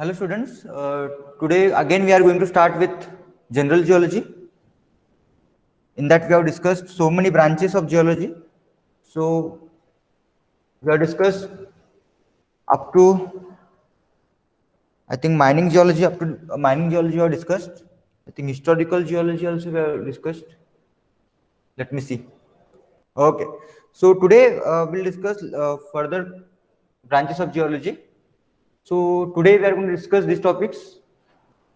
Hello students, today again we are going to start with general geology. In that we have discussed so many branches of geology. So we have discussed up to, I think, mining geology. Up to mining geology we have discussed. I think historical geology also we have discussed. Let me see. Okay, so today we'll discuss further branches of geology. So today we are going to discuss these topics: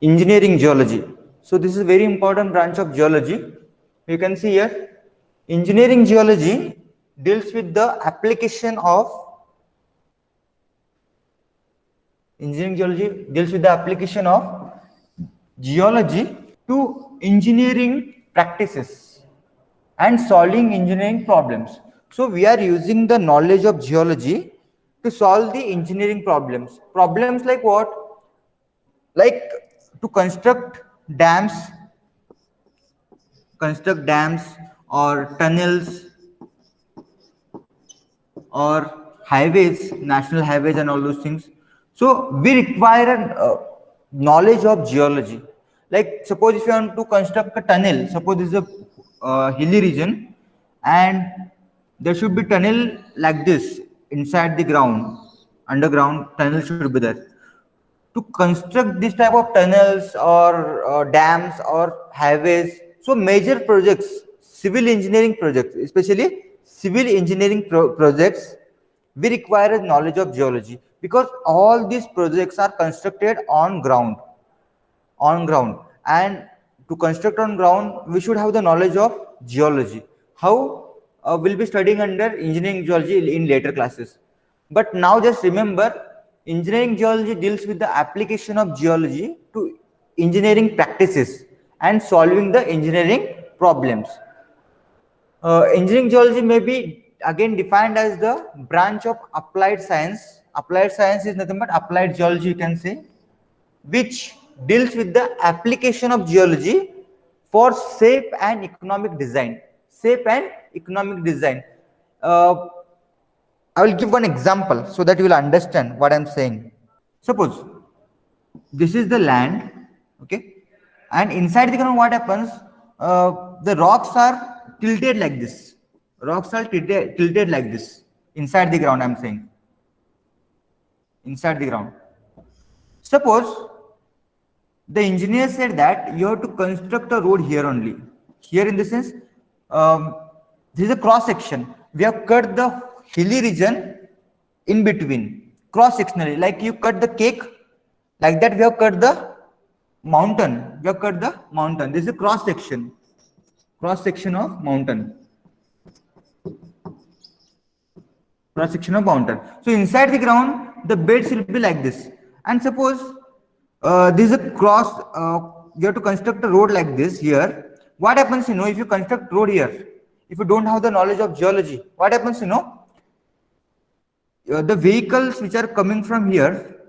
engineering geology. So this is a very important branch of geology. You can see here, engineering geology deals with the application of engineering geology deals with the application of geology to engineering practices and solving engineering problems. So we are using the knowledge of geology to solve the engineering problems. Problems like what? Like to construct dams or tunnels or highways, national highways, and all those things. So we require knowledge of geology. Like suppose if you want to construct a tunnel, suppose this is a hilly region, and there should be tunnel like this inside the ground, underground tunnel should be there. To construct this type of tunnels or dams or highways, so major projects, civil engineering projects, especially civil engineering projects, we require a knowledge of geology, because all these projects are constructed on ground, and to construct on ground we should have the knowledge of geology. How? We'll be studying under engineering geology in later classes, but now just remember, engineering geology deals with the application of geology to engineering practices and solving the engineering problems. Engineering geology may be again defined as the branch of applied science. Applied science is nothing but applied geology, you can say, which deals with the application of geology for safe and economic design. Safe and economic design. Uh, I will give one example so that you will understand what I am saying. Suppose this is the land, okay, and inside the ground, what happens? The rocks are tilted like this. Rocks are tilted like this inside the ground. I'm saying inside the ground. Suppose the engineer said that you have to construct a road here only. Here, in the sense, um, this is a cross section. We have cut the hilly region in between, cross sectionally. Like you cut the cake, like that we have cut the mountain. We have cut the mountain. This is a cross section of mountain. Cross section of mountain. So inside the ground, the beds will be like this. And suppose this is a cross. You have to construct a road like this here. What happens, if you construct road here, if you don't have the knowledge of geology, what happens, the vehicles which are coming from here,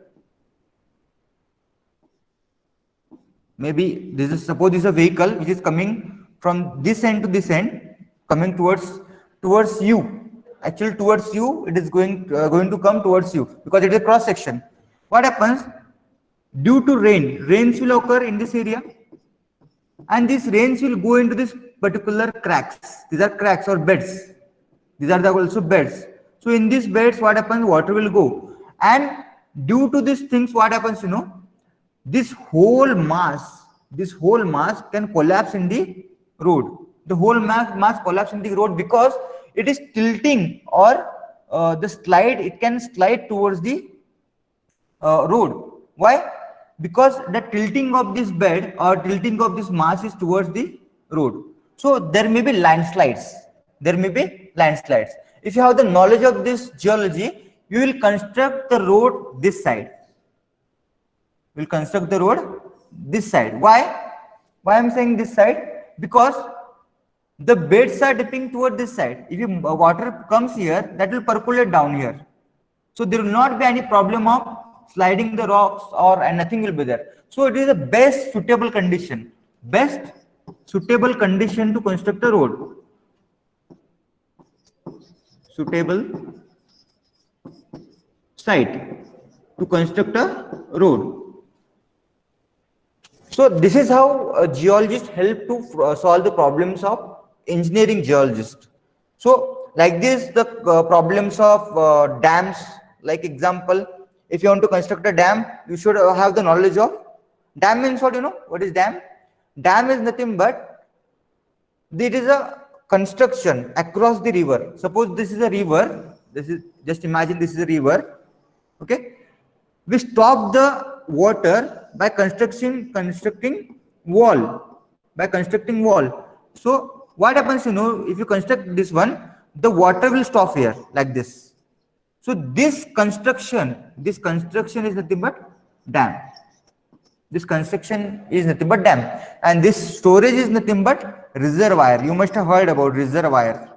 maybe this is, suppose this is a vehicle which is coming from this end to this end, coming towards you. Actually, towards you, it is going to come towards you because it is a cross section. What happens? Due to rains will occur in this area, and these rains will go into this particular cracks. These are cracks or beds. These are also beds. So in these beds, what happens? Water will go, and due to these things, what happens? This whole mass can collapse in the road. The whole mass collapse in the road because it is tilting, or the slide. It can slide towards the road. Why? Because the tilting of this bed or tilting of this mass is towards the road. So there may be landslides. If you have the knowledge of this geology, you will construct the road this side. Why? I'm saying this side? Because the beds are dipping toward this side. If water comes here, that will percolate down here. So there will not be any problem of sliding the rocks, and nothing will be there. So it is the best suitable condition to construct a road. Suitable site to construct a road. So this is how geologists help to solve the problems of engineering geologists. So like this, the problems of dams, like example, if you want to construct a dam, you should have the knowledge of dam means what, you know, what is dam? Dam is nothing but there is a construction across the river. Suppose this is a river. This is, just imagine this is a river. Okay, we stop the water by constructing wall, so what happens, you know, if you construct this one, the water will stop here like this. So this construction is nothing but dam. This construction is nothing but dam, and this storage is nothing but reservoir. You must have heard about reservoir.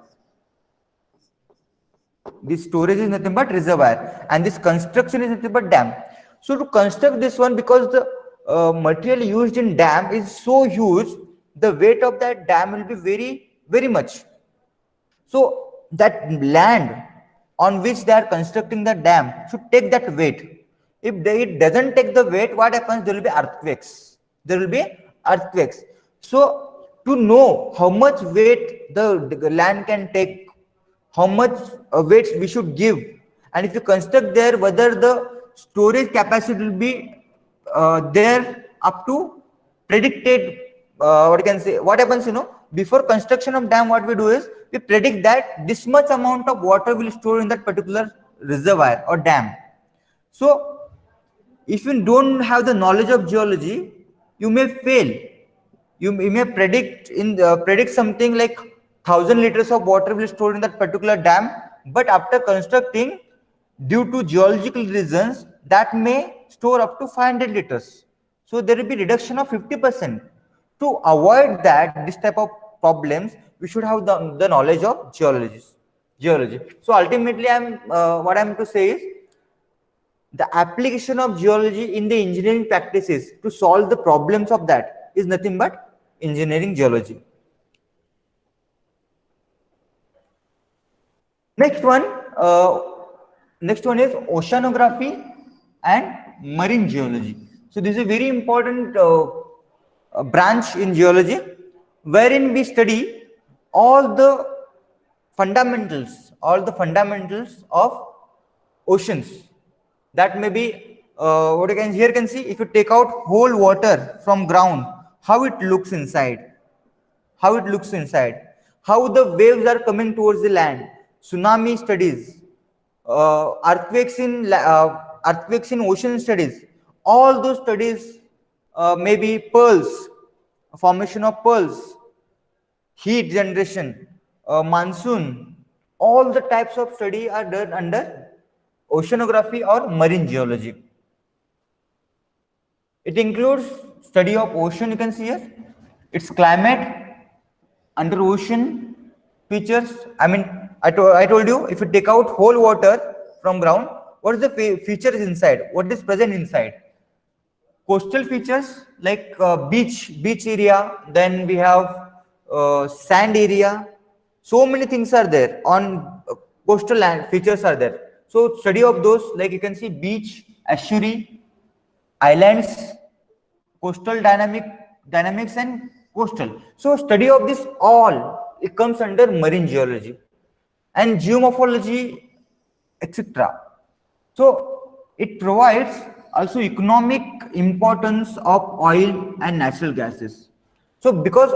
This storage is nothing but reservoir, and this construction is nothing but dam. So to construct this one, because the material used in dam is so huge, the weight of that dam will be very much. So that land on which they are constructing the dam should take that weight. If it doesn't take the weight, what happens? There will be earthquakes. There will be earthquakes. So to know how much weight the land can take, how much weights we should give, and if you construct there, whether the storage capacity will be there up to predicted, what can say, what happens, you know, before construction of dam, what we do is we predict that this much amount of water will store in that particular reservoir or dam. So if you don't have the knowledge of geology, you may fail. You may predict something like 1,000 liters of water will store in that particular dam, but after constructing, due to geological reasons, that may store up to 500 liters. So there will be reduction of 50%. To avoid that, this type of problems, we should have the knowledge of geology. So ultimately, what I'm to say is, the application of geology in the engineering practices to solve the problems of that is nothing but engineering geology. Next one, uh, next one is oceanography and marine geology. So this is a very important branch in geology, wherein we study all the fundamentals of oceans. That may be what you can here can see, if you take out whole water from ground, how it looks inside, how the waves are coming towards the land, tsunami studies, earthquakes in ocean studies, all those studies, maybe pearls, formation of pearls, heat generation, monsoon, all the types of study are done under oceanography or marine geology. It includes study of ocean, you can see here, its climate, under ocean features. I mean, I told you, if you take out whole water from ground, what is the features inside? What is present inside? Coastal features like beach area, then we have sand area. So many things are there on coastal land, features are there. So study of those, like you can see beach, estuary, islands, coastal dynamics and coastal. So study of this all, it comes under marine geology and geomorphology, etc. So it provides also economic importance of oil and natural gases. So because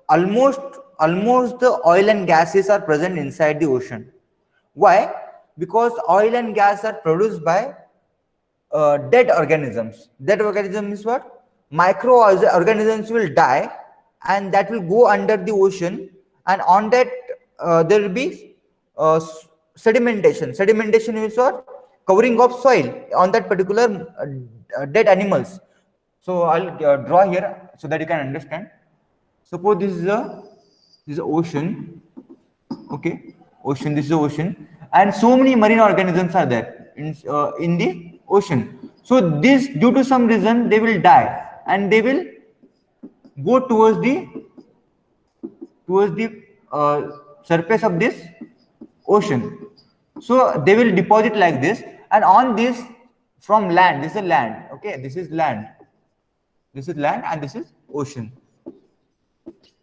almost almost the oil and gases are present inside the ocean. Why? Because oil and gas are produced by dead organisms. Dead organism is what? Microorganisms will die, and that will go under the ocean, and on that there will be sedimentation. Sedimentation is what? Covering of soil on that particular dead animals. So I'll draw here so that you can understand. Suppose this is a ocean. Okay, ocean. This is the ocean, and so many marine organisms are there in the ocean. So this, due to some reason, they will die, and they will go towards the surface of this ocean. So they will deposit like this, and on this, from land, this is land. Okay, this is land. This is land and this is ocean.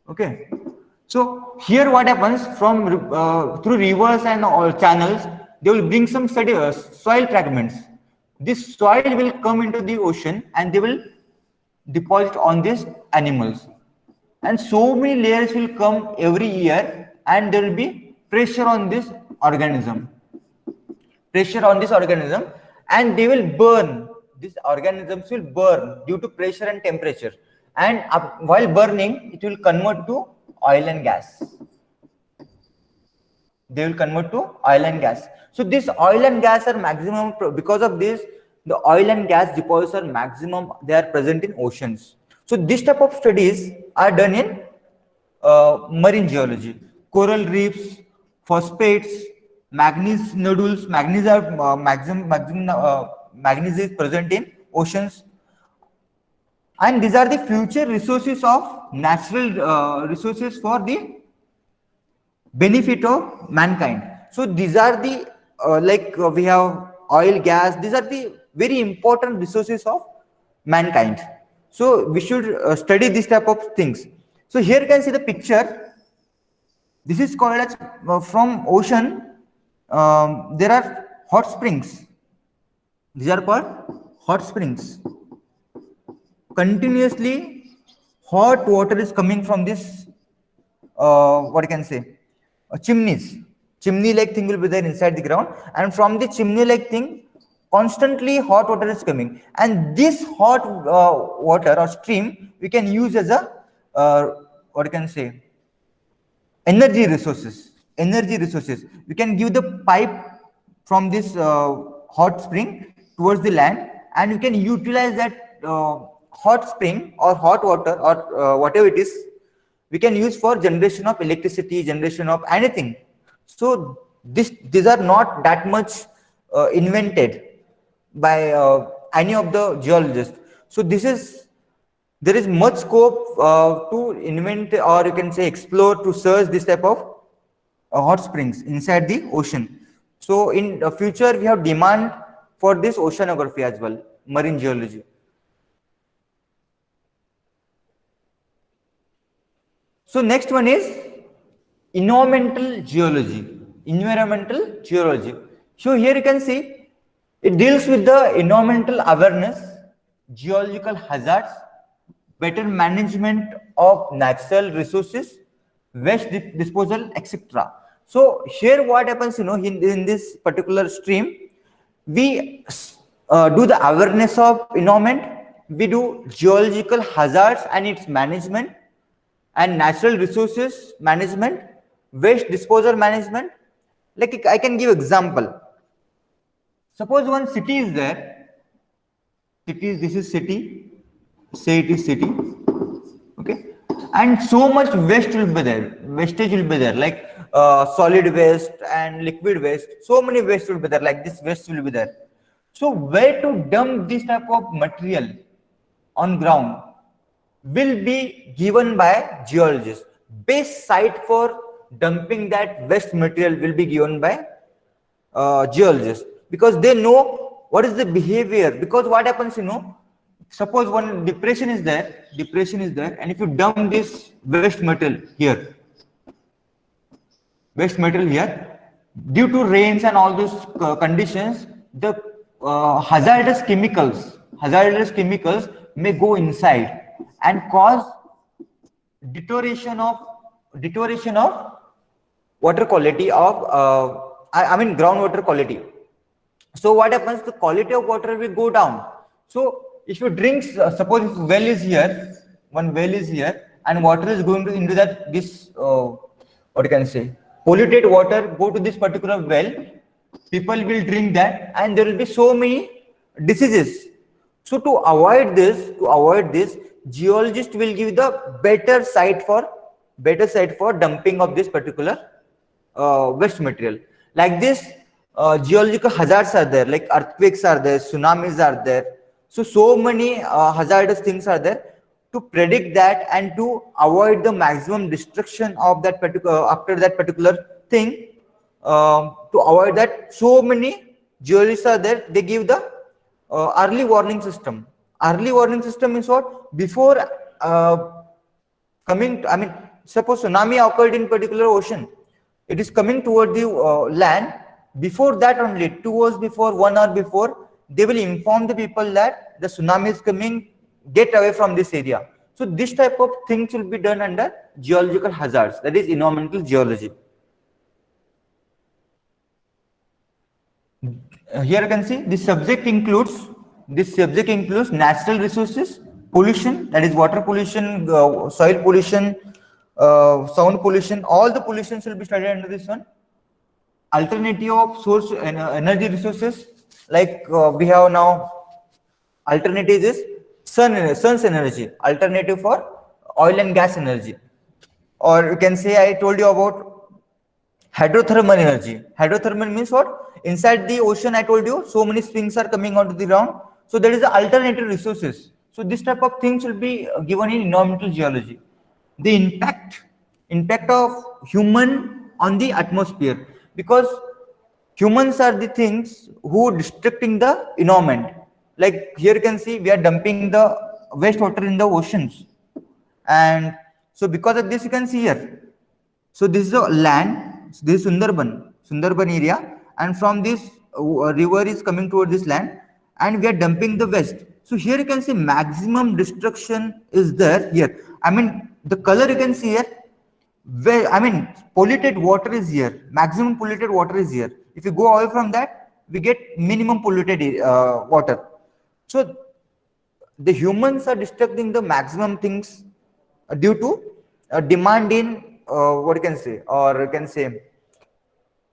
Okay. So here what happens from through rivers and all channels, they will bring some soil fragments. This soil will come into the ocean and they will deposit on these animals. And so many layers will come every year and there will be pressure on this organism. Pressure on this organism and they will burn. These organisms will burn due to pressure and temperature. And while burning, it will convert to oil and gas. They will convert to oil and gas. So this oil and gas are maximum, because of this, the oil and gas deposits are maximum, they are present in oceans. So this type of studies are done in marine geology. Coral reefs, phosphates, manganese nodules, manganese is present in oceans. And these are the future resources of natural resources for the benefit of mankind. So these are the we have oil, gas, these are the very important resources of mankind. So we should study this type of things. So here you can see the picture. This is called as from ocean. There are hot springs. These are called hot springs. Continuously hot water is coming from this what you can say chimneys. Chimney like thing will be there inside the ground, and from the chimney like thing constantly hot water is coming, and this hot water or stream we can use as a what you can say energy resources. We can give the pipe from this hot spring towards the land, and you can utilize that hot spring or hot water or whatever it is, we can use for generation of electricity, generation of anything. So these are not that much invented by any of the geologists. So there is much scope to invent, or you can say explore, to search this type of hot springs inside the ocean. So in the future we have demand for this oceanography as well, marine geology. So next one is environmental geology. So here you can see it deals with the environmental awareness, geological hazards, better management of natural resources, waste disposal, etc. So here what happens, in this particular stream, we do the awareness of environment, we do geological hazards and its management, and natural resources management, waste disposal management. Like I can give example. Suppose one city is there. This is city. Say it is city. Okay. And so much waste will be there. Wastage will be there. Like solid waste and liquid waste. So many waste will be there. Like this waste will be there. So where to dump this type of material on ground will be given by geologists. Best site for dumping that waste material will be given by geologists, because they know what is the behavior. Because what happens, suppose one depression is there, and if you dump this waste material here, due to rains and all those conditions, the hazardous chemicals may go inside and cause deterioration of water quality of groundwater quality. So what happens, the quality of water will go down. So if you drink, suppose if one well is here and water is going to into that, this what you can say polluted water go to this particular well, people will drink that and there will be so many diseases. So to avoid this, geologist will give the better site for dumping of this particular waste material. Like this, geological hazards are there, like earthquakes are there, tsunamis are there. So many hazardous things are there. To predict that and to avoid the maximum destruction of that particular after that particular thing, to avoid that, so many geologists are there. They give the early warning system. Early warning system means what? Before coming, I mean, suppose tsunami occurred in particular ocean, it is coming toward the land. Before that only, 2 hours before, 1 hour before, they will inform the people that the tsunami is coming, get away from this area. So this type of things will be done under geological hazards, that is environmental geology. Here you can see this subject includes natural resources, pollution, that is water pollution, soil pollution, sound pollution. All the pollutions will be studied under this one. Alternative of source energy resources, like we have now alternative is sun's energy, alternative for oil and gas energy. Or you can say I told you about hydrothermal energy. Hydrothermal means what? Inside the ocean, I told you, so many springs are coming onto the ground. So there is the alternative resources. So this type of things will be given in environmental geology. The impact of human on the atmosphere, because humans are the things who destructing the environment. Like here you can see we are dumping the wastewater in the oceans, and so because of this you can see here, so this is a land, this is Sundarban area, and from this river is coming toward this land, and we are dumping the waste. So here you can see maximum destruction is there here. I mean the color you can see here, where I mean polluted water is here, maximum polluted water is here. If you go away from that, we get minimum polluted water. So the humans are destructing the maximum things due to demand in what you can say, or you can say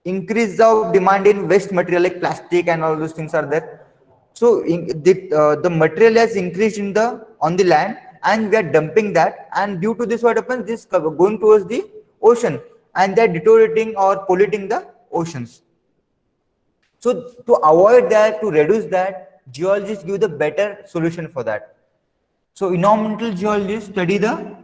increase of demand in waste material like plastic and all those things are there. So the material has increased in the on the land, and we are dumping that, and due to this what happens, this going towards the ocean, and they're deteriorating or polluting the oceans. So to avoid that, to reduce that, geologists give the better solution for that. So environmental geologists study the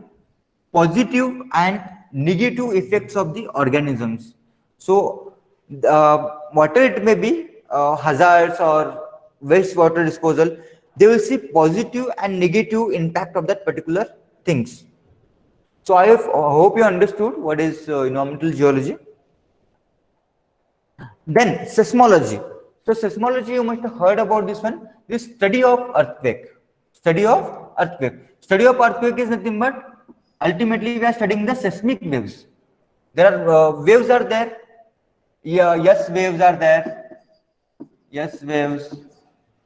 positive and negative effects of the organisms. So whatever it may be, hazards or wastewater disposal, they will see positive and negative impact of that particular things. So I hope you understood what is environmental geology. Then seismology. So seismology, you must have heard about this one. This study of earthquake. Study of earthquake. Study of earthquake is nothing but ultimately we are studying the seismic waves. There are waves are there. Yeah, yes, waves are there. Yes, waves.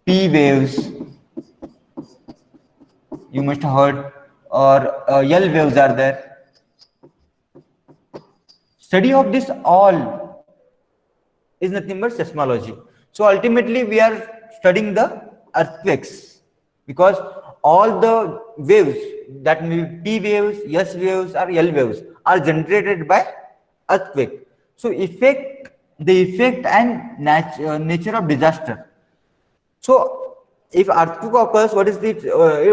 P waves. You must have heard. Or L waves are there. Study of this all is nothing but seismology. So ultimately we are studying the earthquakes, because all the waves, that may be P waves, S waves or L waves, are generated by earthquake. So the effect and nature of disaster. So if earthquake occurs, what is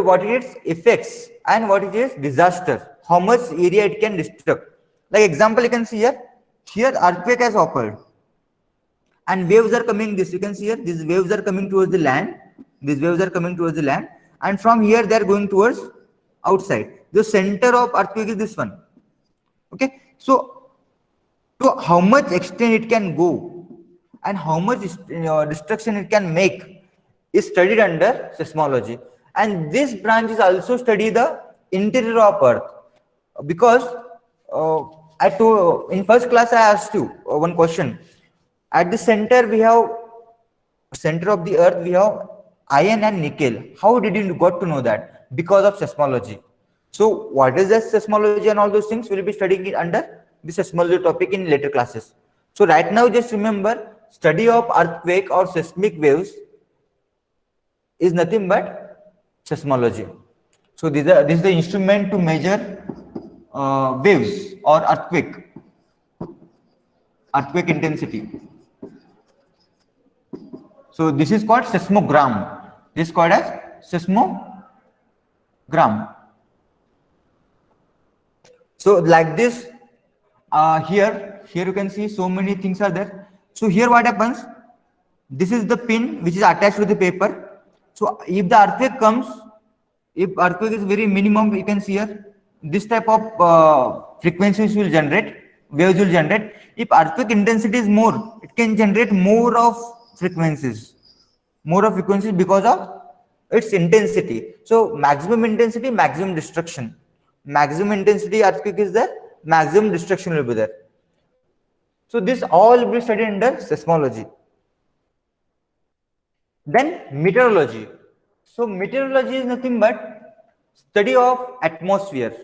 what is its effects and what is its disaster? How much area it can destruct? Like example, you can see here. Here earthquake has occurred, and waves are coming. This you can see here. These waves are coming towards the land. These waves are coming towards the land, and from here they are going towards outside. The center of earthquake is this one. Okay, so to how much extent it can go and how much destruction it can make is studied under seismology, and this branch is also study the interior of earth, because in first class I asked you one question. At the center we have, center of the earth we have iron and nickel. How did you got to know that? Because of seismology. So what is the seismology and all those things, we will be studying it under the seismology topic in later classes. So right now just remember, study of earthquake or seismic waves is nothing but seismology. So this is the instrument to measure waves or earthquake intensity. So this is called seismogram. This is called as seismogram. So like this, here you can see so many things are there. So here what happens? This is the pin which is attached to the paper. So if the earthquake comes, if earthquake is very minimum, you can see here, this type of frequencies will generate, waves will generate. If earthquake intensity is more, it can generate more of frequencies because of its intensity. So maximum intensity, maximum destruction. Maximum intensity earthquake is there, maximum destruction will be there. So this all will be studied under seismology. Then meteorology. So meteorology is nothing but study of atmosphere.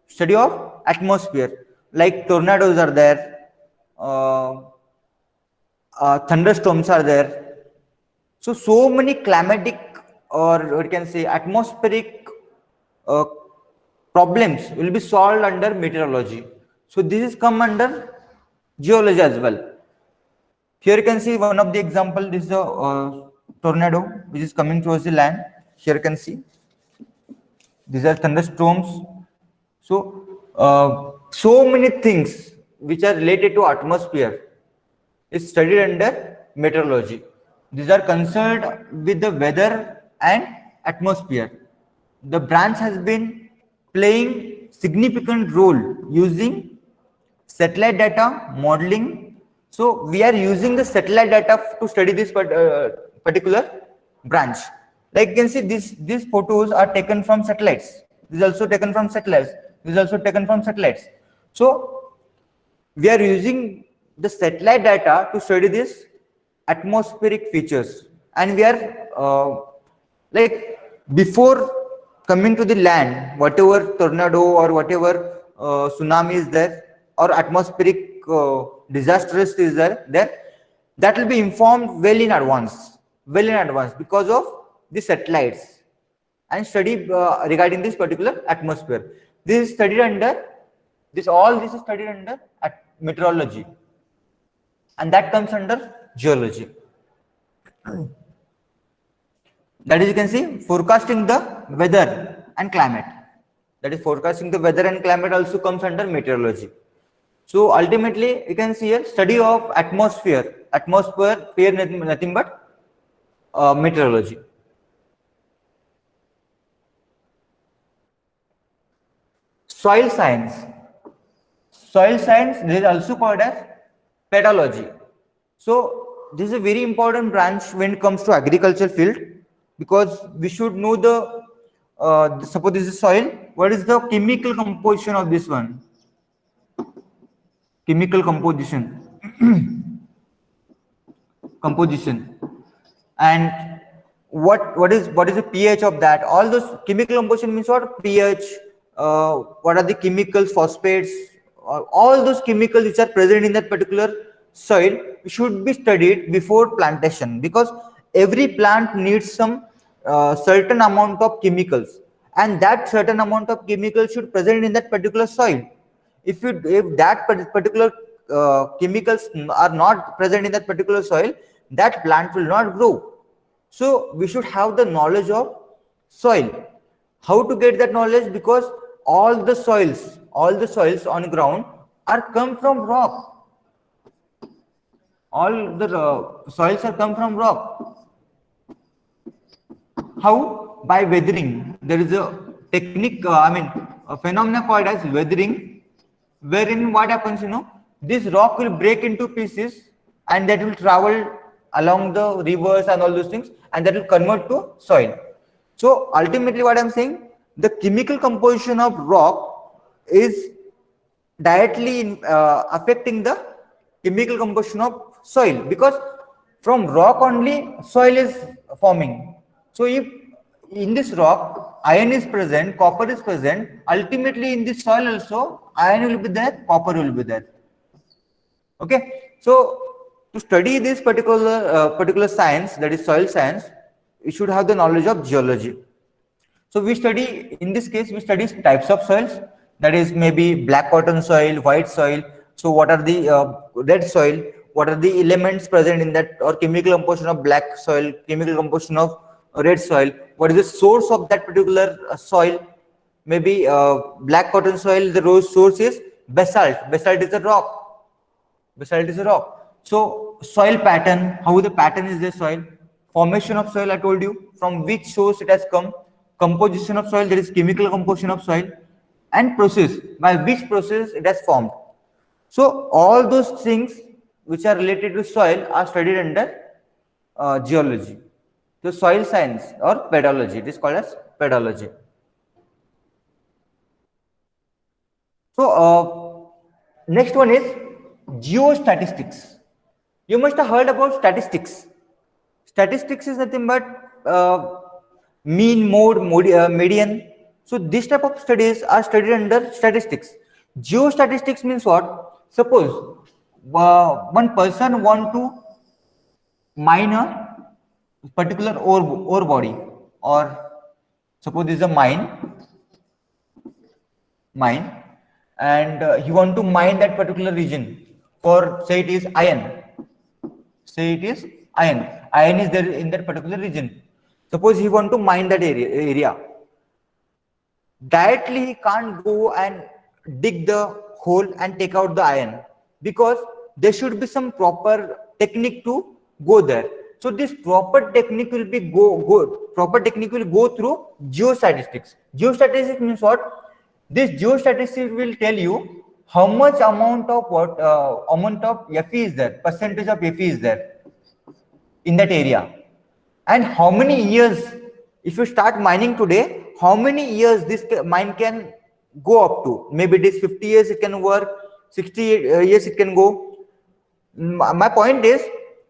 Study of atmosphere. Like tornadoes are there, uh, thunderstorms are there. So many climatic, or we can say atmospheric uh, problems will be solved under meteorology. So this is come under geology as well. Here you can see one of the example. This is a tornado which is coming towards the land. Here you can see these are thunderstorms. So many things which are related to atmosphere is studied under meteorology. These are concerned with the weather and atmosphere. The branch has been playing significant role using satellite data modeling. So we are using the satellite data to study this particular branch. Like you can see, these photos are taken from satellites. This is also taken from satellites. This is also taken from satellites. So we are using the satellite data to study this atmospheric features, and we are like before coming to the land, whatever tornado or whatever tsunami is there or atmospheric disastrous is there, that will be informed well in advance because of the satellites and study regarding this particular atmosphere. This is studied under this is studied under meteorology, and that comes under geology. That is, you can see, forecasting the weather and climate. That is, forecasting the weather and climate also comes under meteorology. So ultimately, you can see here study of atmosphere. Atmosphere, fear nothing but meteorology. Soil science. Soil science, this is also called as pedology. So this is a very important branch when it comes to agriculture field, because we should know suppose this is soil, what is the chemical composition of this one? Chemical composition, and what is the pH of that? All those chemical composition means what? pH, what are the chemicals, phosphates, all those chemicals which are present in that particular soil should be studied before plantation, because every plant needs some certain amount of chemicals, and that certain amount of chemicals should present in that particular soil. If that particular chemicals are not present in that particular soil, that plant will not grow. So we should have the knowledge of soil. How to get that knowledge? Because all the soils on ground are come from rock. All the soils are come from rock. How? By weathering. There is a technique, a phenomena called as weathering, wherein what happens, this rock will break into pieces, and that will travel along the rivers and all those things, and that will convert to soil. So ultimately what I'm saying, the chemical composition of rock is directly affecting the chemical composition of soil, because from rock only soil is forming. So if in this rock iron is present, copper is present, ultimately in this soil also iron will be there, copper will be there. Okay, so to study this particular science, that is soil science, we should have the knowledge of geology. So we study, in this case, we study types of soils, that is maybe black cotton soil, white soil. So what are the red soil? What are the elements present in that, or chemical composition of black soil, chemical composition of red soil? What is the source of that particular soil? Maybe black cotton soil, the source is basalt. Basalt is a rock. Basalt is a rock. So soil pattern, how the pattern is the soil? Formation of soil, I told you, from which source it has come. Composition of soil, there is chemical composition of soil, and process, by which process it has formed. So all those things which are related to soil are studied under geology. So soil science or pedology, it is called as pedology. So next one is geostatistics. You must have heard about statistics. Statistics is nothing but mean, median. So this type of studies are studied under statistics. Geostatistics means what? Suppose one person want to mine a particular ore body, or suppose this is a mine, and he want to mine that particular region for, say it is iron. Say it is iron. Iron is there in that particular region. Suppose he want to mine that area. Directly he can't go and dig the hole and take out the iron, because there should be some proper technique to go there. So this proper technique will be proper technique will go through geostatistics. Geostatistics means what? This geostatistics will tell you how much amount of amount of Fe is there, percentage of Fe is there in that area, and how many years, if you start mining today, how many years this mine can go up to. Maybe it is 50 years it can work, 60 years it can go. My point is,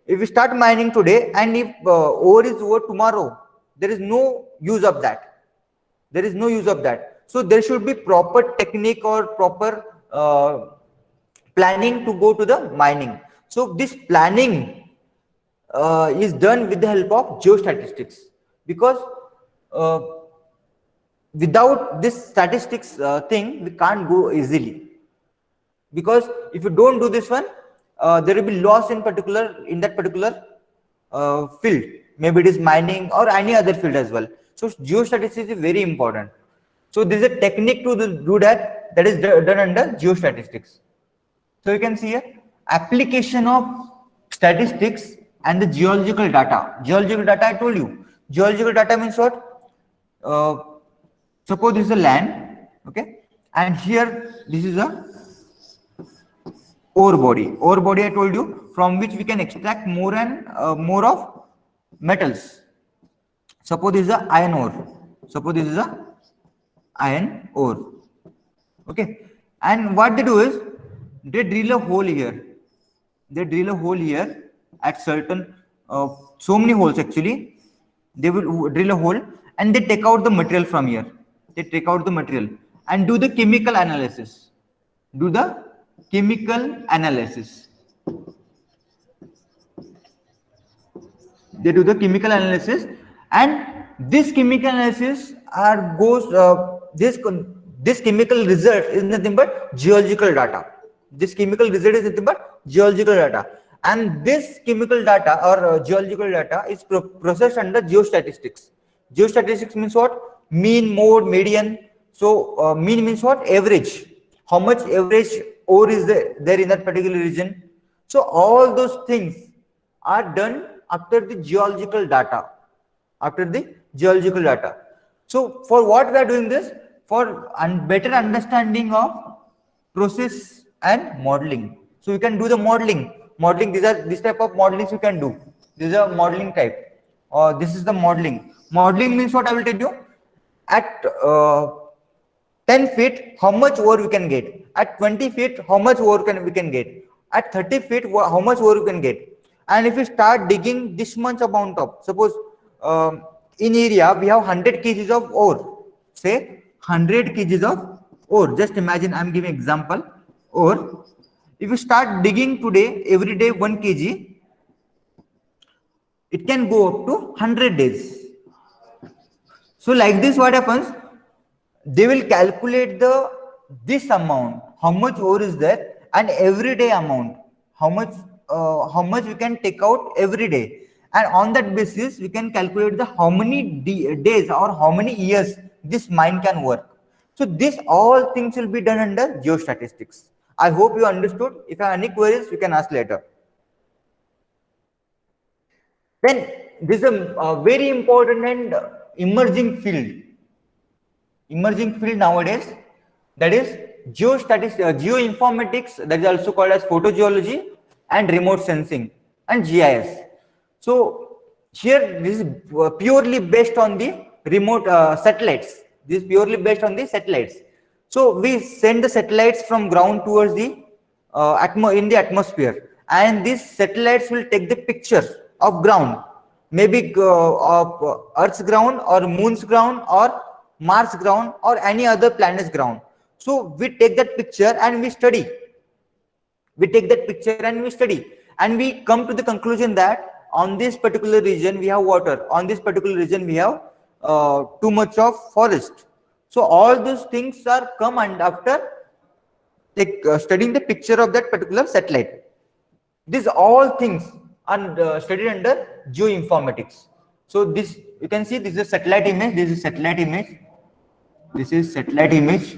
if we start mining today and if ore is over tomorrow, there is no use of that. There is no use of that. So there should be proper technique or proper planning to go to the mining. So this planning is done with the help of geostatistics, because uh, without this statistics thing we can't go easily, because if you don't do this one, there will be loss in that particular field. Maybe it is mining or any other field as well. So geostatistics is very important. So there is a technique to do that, that is done under geostatistics. So you can see here application of statistics and the geological data. Geological data, I told you. Geological data means what? Suppose this is a land, okay, and here this is a ore body. Ore body, I told you, from which we can extract more and more of metals. Suppose this is a iron ore. Suppose this is a iron ore. Okay, and what they do is they drill a hole here. They drill a hole here at certain so many holes actually. They will drill a hole and they take out the material from here. They take out the material and do the chemical analysis. Do the chemical analysis. They do the chemical analysis, and this chemical analysis this chemical result is nothing but geological data. This chemical result is nothing but geological data, and this chemical data or geological data is processed under geostatistics. Geostatistics means what? Mean, mode, median. So mean means what? Average. How much average ore is there in that particular region. So all those things are done after the geological data. After the geological data. So for what we are doing this? For better understanding of process and modeling. So you can do the modeling. Modeling, this type of modelings you can do. This is a modeling type. Or this is the modeling. Modeling means what? I will tell you. At 10 feet, how much ore we can get? At 20 feet, how much ore we can get? At 30 feet, how much ore we can get? And if we start digging this much amount of, suppose in area we have 100 kgs of ore, say 100 kgs of ore. Just imagine, I'm giving example, ore. If you start digging today, every day 1 kg, it can go up to 100 days. So like this, what happens? They will calculate this amount, how much ore is there, and everyday amount, how much we can take out every day, and on that basis we can calculate the how many days or how many years this mine can work. So this all things will be done under geostatistics. I hope you understood. If you have any queries, you can ask later. Then this is a very important and emerging field. Emerging field nowadays, that is geoinformatics, that is also called as photogeology and remote sensing and GIS. So here this is purely based on the remote satellites. This is purely based on the satellites. So we send the satellites from ground towards the in the atmosphere, and these satellites will take the picture of ground, maybe of Earth's ground or Moon's ground or Mars ground or any other planet's ground. So we take that picture and we study. We take that picture and we study, and we come to the conclusion that on this particular region we have water, on this particular region we have too much of forest. So all those things are come and after studying the picture of that particular satellite. These all things are studied under geoinformatics. So this, you can see, this is a satellite image. This is satellite image. This is satellite image,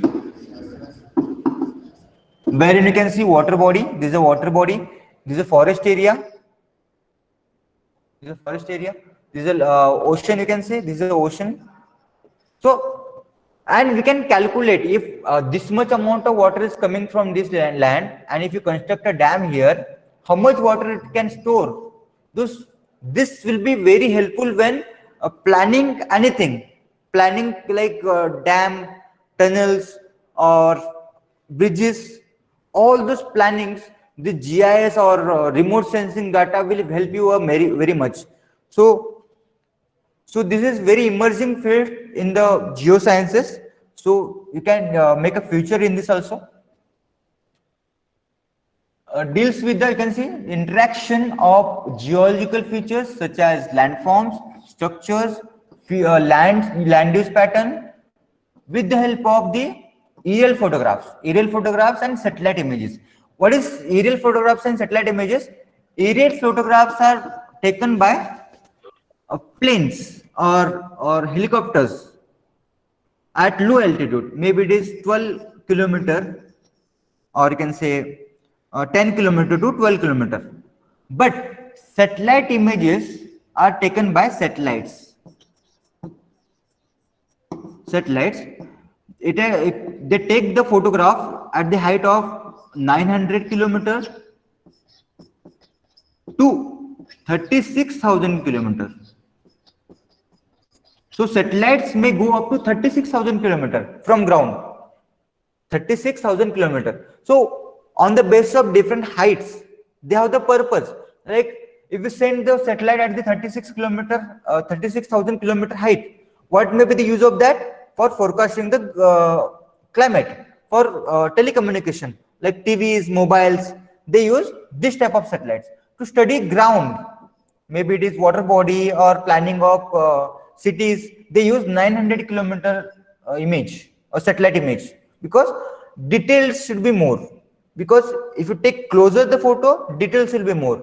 wherein you can see water body. This is a water body. This is a forest area. This is a forest area. This is a ocean. You can say this is an ocean. So, and we can calculate if this much amount of water is coming from this land, and if you construct a dam here, how much water it can store. This will be very helpful when planning anything, planning like dam, tunnels or bridges. All those plannings, the GIS or remote sensing data will help you very much. So this is very emerging field in the geosciences. So you can make a future in this also. Deals with the, you can see, interaction of geological features such as landforms, structures, land use pattern, with the help of the aerial photographs and satellite images. What is aerial photographs and satellite images? Aerial photographs are taken by planes or helicopters at low altitude. Maybe it is 12 kilometer, or you can say 10 kilometer to 12 kilometer. But satellite images are taken by satellites. They take the photograph at the height of 900 kilometers to 36,000 kilometers. So satellites may go up to 36,000 kilometers from ground. 36,000 kilometers. So on the basis of different heights, they have the purpose. Like if you send the satellite at the 36,000 kilometer height, what may be the use of that? For forecasting the climate, for telecommunication, like TVs, mobiles. They use this type of satellites to study ground. Maybe it is water body or planning of cities. They use 900 kilometer image or satellite image, because details should be more. Because if you take closer the photo, details will be more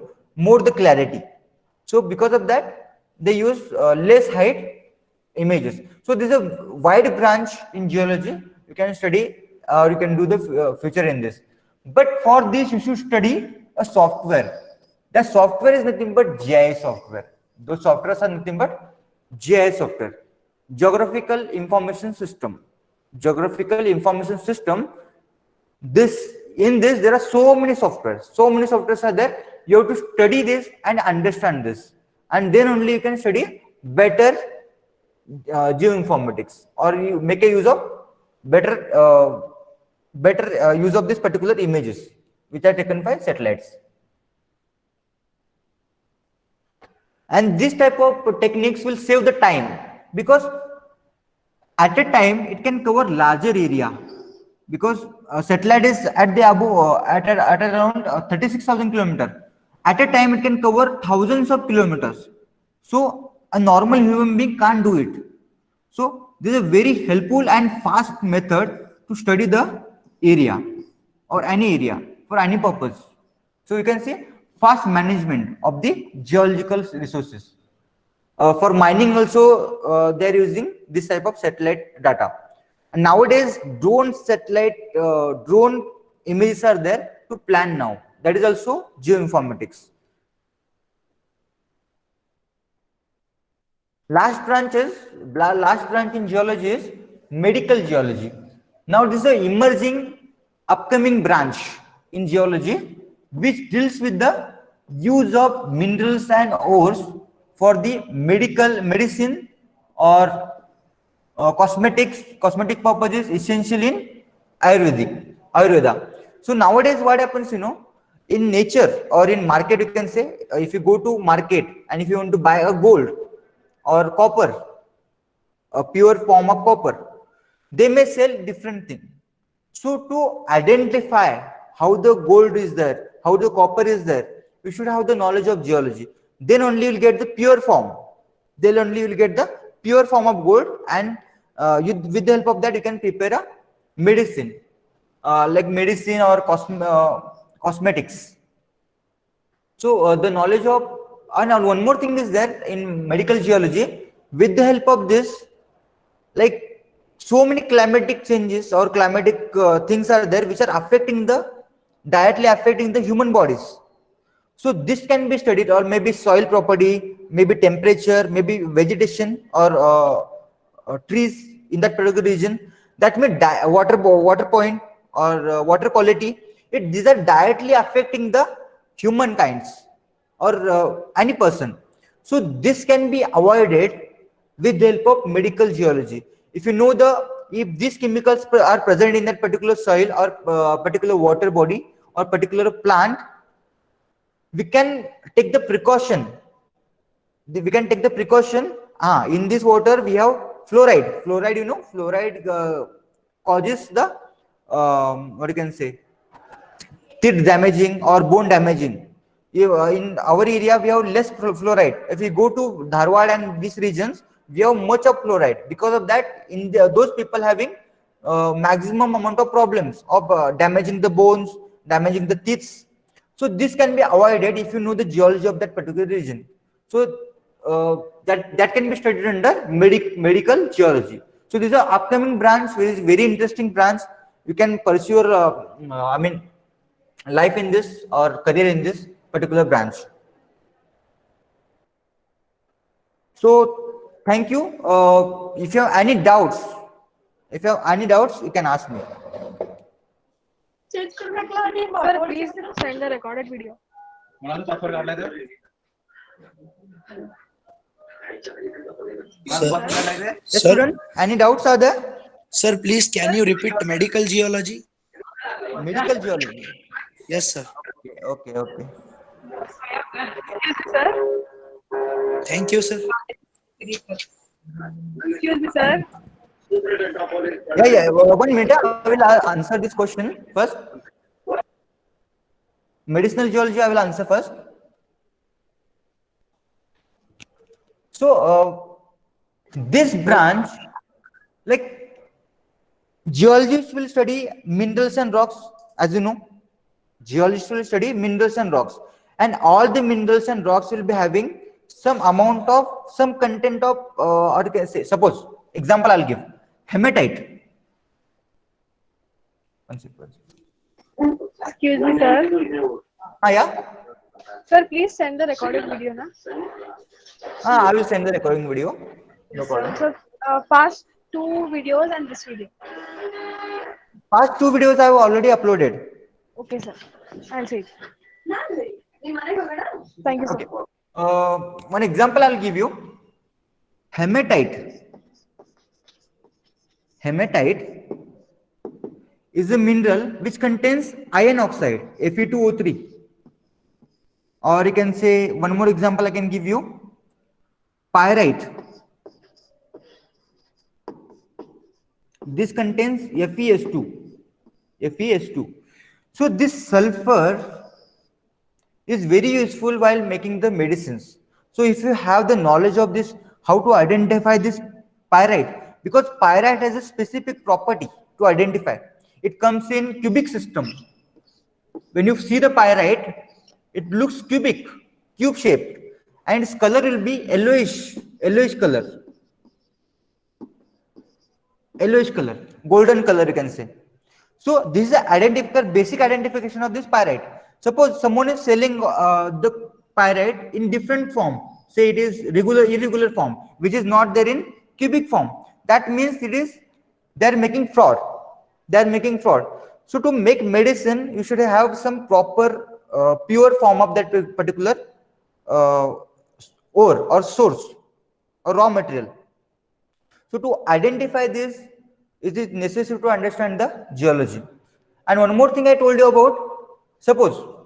the clarity. So because of that, they use less height images. So this is a wide branch in geology. You can study or you can do the future in this. But for this, you should study a software. The software is nothing but GIS software. Those softwares are nothing but GIS software. Geographical Information System. Geographical Information System. In this there are so many softwares are there. You have to study this and understand this, and then only you can study better geoinformatics, or you make a use of better use of this particular images which are taken by satellites. And this type of techniques will save the time, because at a time it can cover larger area, because satellite is at the above at around 36,000 kilometers. At a time it can cover thousands of kilometers. So a normal human being can't do it. So this is a very helpful and fast method to study the area or any area for any purpose. So you can see fast management of the geological resources. For mining also, they are using this type of satellite data. And nowadays, drone images are there to plan now. That is also geoinformatics. Last branch in geology is medical geology. Now this is an emerging upcoming branch in geology which deals with the use of minerals and ores for the medicine or cosmetic purposes, essential in Ayurveda. So nowadays what happens, in nature or in market, you can say, if you go to market and if you want to buy a gold or copper, a pure form of copper, they may sell different thing. So to identify how the gold is there, how the copper is there, you should have the knowledge of geology. Then only you'll get the pure form. Then only you'll get the pure form of gold, and with the help of that you can prepare a medicine, like medicine or cosmetics. So the knowledge of, and one more thing is there in medical geology. With the help of this, like so many climatic changes or climatic things are there which are affecting the directly affecting the human bodies. So this can be studied, or maybe soil property, maybe temperature, maybe vegetation or trees in that particular region. That may water point or water quality. These are directly affecting the humankinds or any person. So this can be avoided with the help of medical geology. If you know if these chemicals are present in that particular soil or particular water body or particular plant, we can take the precaution. In this water we have fluoride. Fluoride causes the what you can say, teeth damaging or bone damaging. In our area we have less fluoride. If we go to Dharwad and these regions, we have much of fluoride. Because of that, those people having maximum amount of problems of damaging the bones, damaging the teeth. So this can be avoided if you know the geology of that particular region. So that can be studied under medical geology. So this is an upcoming branch, which is very interesting branch. You can pursue your life in this or career in this particular branch. So thank you. If you have any doubts, you can ask me. Sir, please send the recorded video. Sir, Any doubts are there? sir, please can you repeat medical geology? Medical geology. Yes, sir. Okay. Sir? Thank you, sir. Excuse me, sir. Yeah. 1 minute. I will answer this question first. Medicinal geology, I will answer first. So this branch, like geologists will study minerals and rocks, as you know. Geologists will study minerals and rocks, and all the minerals and rocks will be having some content of, or you can say, suppose example I'll give, hematite. Excuse me, sir. Yeah. Sir, please send the recorded video, na? I will send the recording video. No Yes, sir. problem. So, past 2 videos and this video. Past 2 videos I have already uploaded. Okay, sir. I'll see it. Thank you, sir. Okay. One example I'll give you. Hematite. Hematite is a mineral which contains iron oxide, Fe2O3. Or you can say, one more example I can give you. Pyrite. This contains FeS2. So this sulfur is very useful while making the medicines. So if you have the knowledge of this, how to identify this pyrite, because pyrite has a specific property to identify. It comes in cubic system. When you see the pyrite, it looks cube shaped, and its color will be yellowish color, golden color, you can say. So this is the basic identification of this pyrite. Suppose someone is selling the pyrite in different form. say it is regular irregular form, which is not there in cubic form, that means it is they are making fraud. They are making fraud. So to make medicine, you should have some proper pure form of that particular uh, ore or source or raw material. So to identify this, it is necessary to understand the geology. And one more thing I told you about, suppose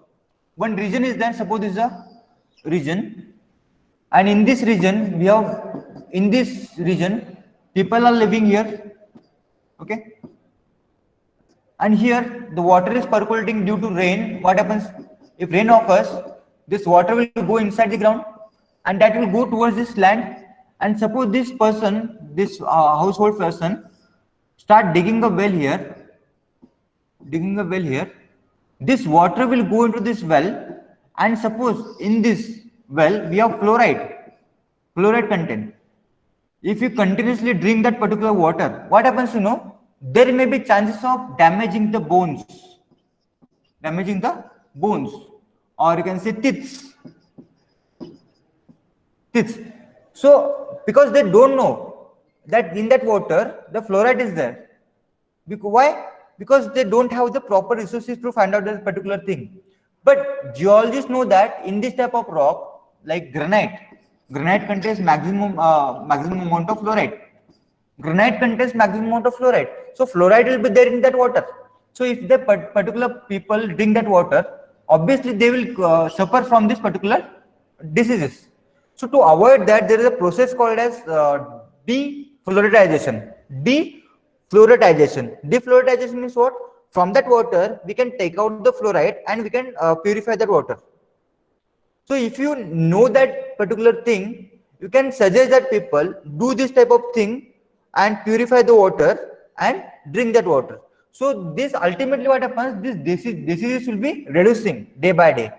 one region is there, suppose this is a region, and in this region we have, in this region people are living here, okay, and here the water is percolating due to rain. What happens if rain occurs? This water will go inside the ground and that will go towards this land. And suppose this person, this household person, start digging a well here, digging a well here, this water will go into this well, and suppose in this well we have fluoride content. If you continuously drink that particular water, what happens, you know, there may be chances of damaging the bones, or you can say teeth. So because they don't know that in that water the fluoride is there. Why? Because they don't have the proper resources to find out that particular thing. But geologists know that in this type of rock, like granite contains maximum amount of fluoride. Granite contains maximum amount of fluoride. So fluoride will be there in that water. So if the particular people drink that water, obviously they will suffer from this particular diseases. So to avoid that, there is a process called as defluoridization. Defluoridization means what? From that water, we can take out the fluoride and we can purify that water. So if you know that particular thing, you can suggest that people do this type of thing and purify the water and drink that water. So this ultimately what happens, this diseases will be reducing day by day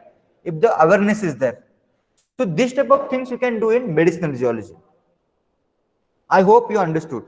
if the awareness is there. So this type of things you can do in medicinal geology. I hope you understood.